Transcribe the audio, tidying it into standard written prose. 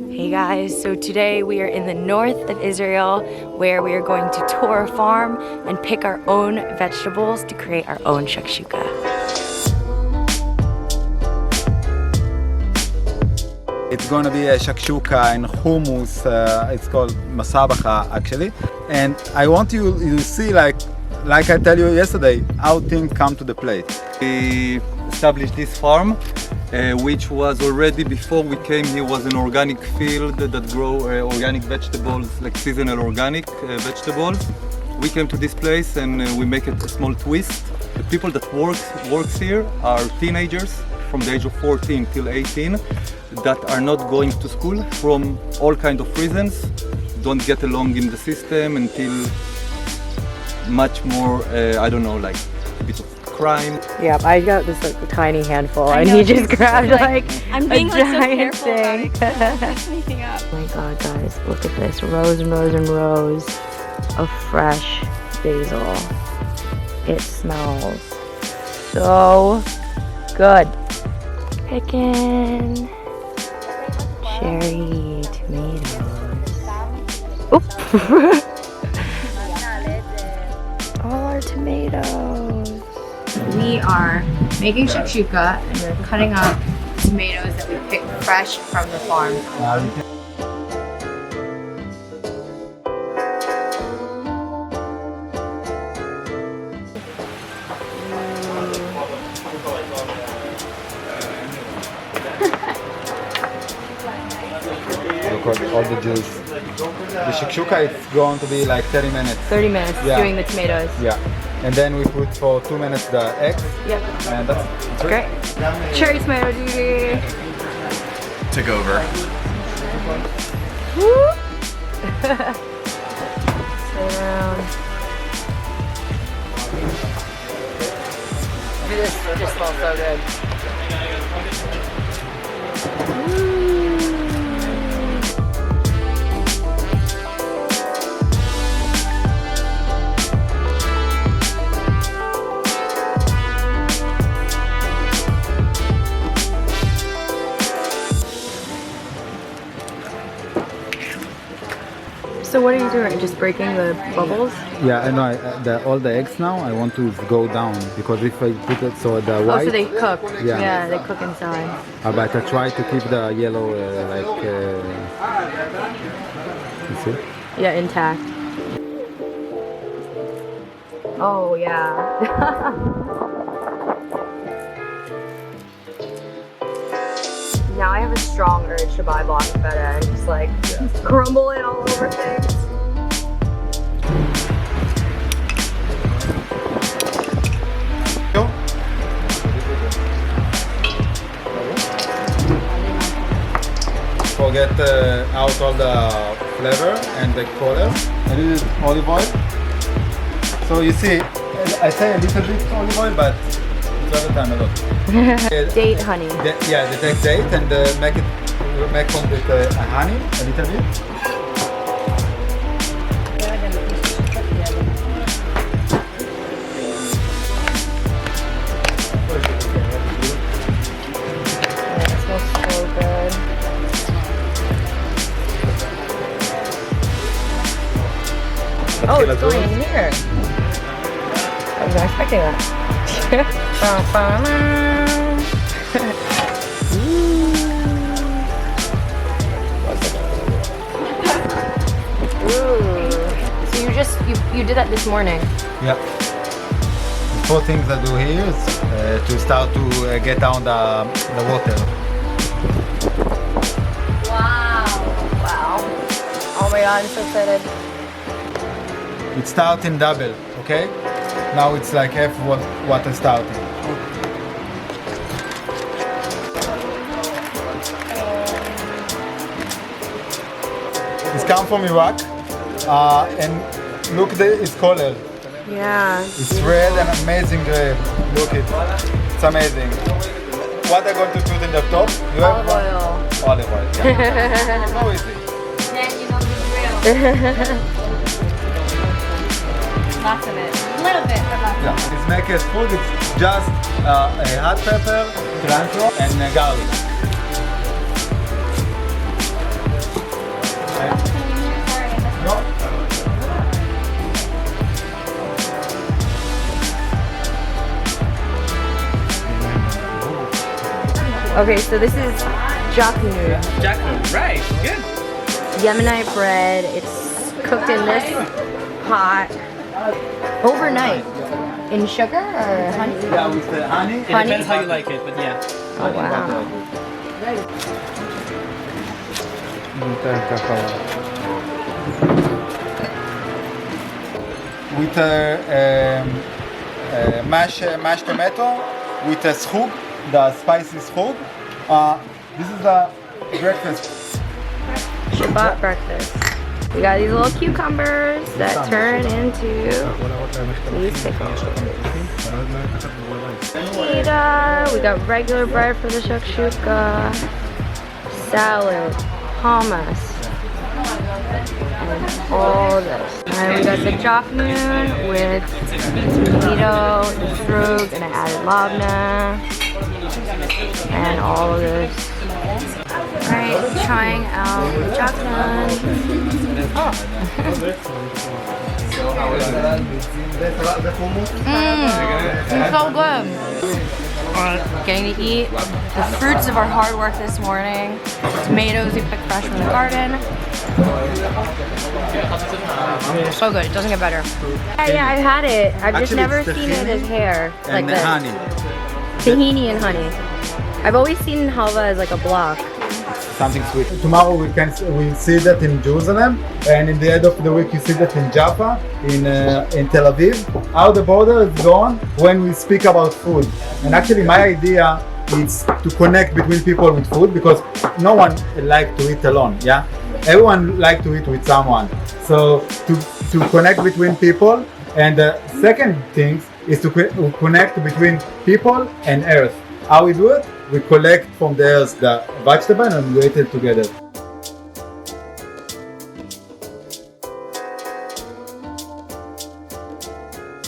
Hey guys, so today we are in the north of Israel where we are going to tour a farm and pick our own vegetables to create our own shakshuka. It's going to be a shakshuka and hummus. It's called masabacha actually. And I want you to see, like I tell you yesterday, how things come to the plate. We established this farm, which was already before we came here was an organic field that grow organic vegetables, like seasonal organic vegetables. We came to this place and we make it a small twist. The people that works here are teenagers from the age of 14 till 18 that are not going to school from all kind of reasons, don't get along in the system until much more, I don't know, like a bit of crime. Yeah, I got this like tiny handful I and know, he just grabbed like I'm being a like so giant careful thing. about it 'cause I don't mix anything up. Oh my god guys, look at this, rows and rows and rows of fresh basil. It smells so good. Picking cherry tomatoes. Oop! All our tomatoes. We are making shakshuka and we're cutting up tomatoes that we picked fresh from the farm. All the juice. The shakshuka is going to be like 30 minutes. 30 minutes Yeah. doing the tomatoes. Yeah. And then we put for 2 minutes the eggs. Yep. And that's Great. Cherry tomato duty. Took over. Woo! Stay around. This just smells so good. So what are you doing? Just breaking the bubbles? Yeah, I know. All the eggs now, I want to go down because if I put it so the white. Oh, so they cook. Yeah. Yeah, they cook inside. But I try to keep the yellow you see? Yeah, intact. Oh, yeah. Now I have a strong urge to buy block of feta and just like crumble it all over things. Forget out all the flavor and the color. A little olive oil. So you see, I say a little bit olive oil, but it's all the time a lot. Date honey. Yeah, they take date and make from with honey a little bit. It smells so good. Oh, it's going in here. I was not expecting that. Ooh. So you did that this morning. Yeah. The 4 things I do here is to start to get down the water. Wow. Oh my god, I'm so excited. It starts in double, okay? Now it's like half what I started. It's come from Iraq, and look its color. Yeah. It's red and amazing red. Look it, it's amazing. What I'm going to put in the top? You have Olive oil. Olive oil. Yeah. So easy. Then you know the drill. Lots of it. A little bit, but lots. Yeah, it's make it food. It's just a hot pepper, cilantro, and garlic. Okay, so this is jaknu. Jackfruit, right? Good. Yemenite bread. It's cooked in this pot overnight in sugar or honey? Yeah, with the honey. It Honey? depends how you like it, but yeah. Oh wow. With mashed tomato, with a schug, the spicy schug. This is the breakfast. Shabbat breakfast. We got these little cucumbers that turn into these pickles. Pita. We got regular bread for the shakshuka. Salad. Hummus. And all this. And we got the jaknoon with tomato, fruit, and I added labna. And all of this. Alright, trying out the jaknoon. It's so good. Getting to eat the fruits of our hard work this morning. Tomatoes we picked fresh from the garden. So good, it doesn't get better. Yeah, I've had it. I've just Actually, never it's seen it as hair. Like And this. honey. Tahini and honey. I've always seen halva as like a block. Something sweet. Tomorrow we see that in Jerusalem, and in the end of the week you see that in Jaffa, in Tel Aviv. How the border is gone when we speak about food. And actually my idea is to connect between people with food, because no one like to eat alone. Yeah, everyone like to eat with someone. So to connect between people. And the second thing is to connect between people and earth. How we do it? We collect from the earth the vegetable and we eat it together.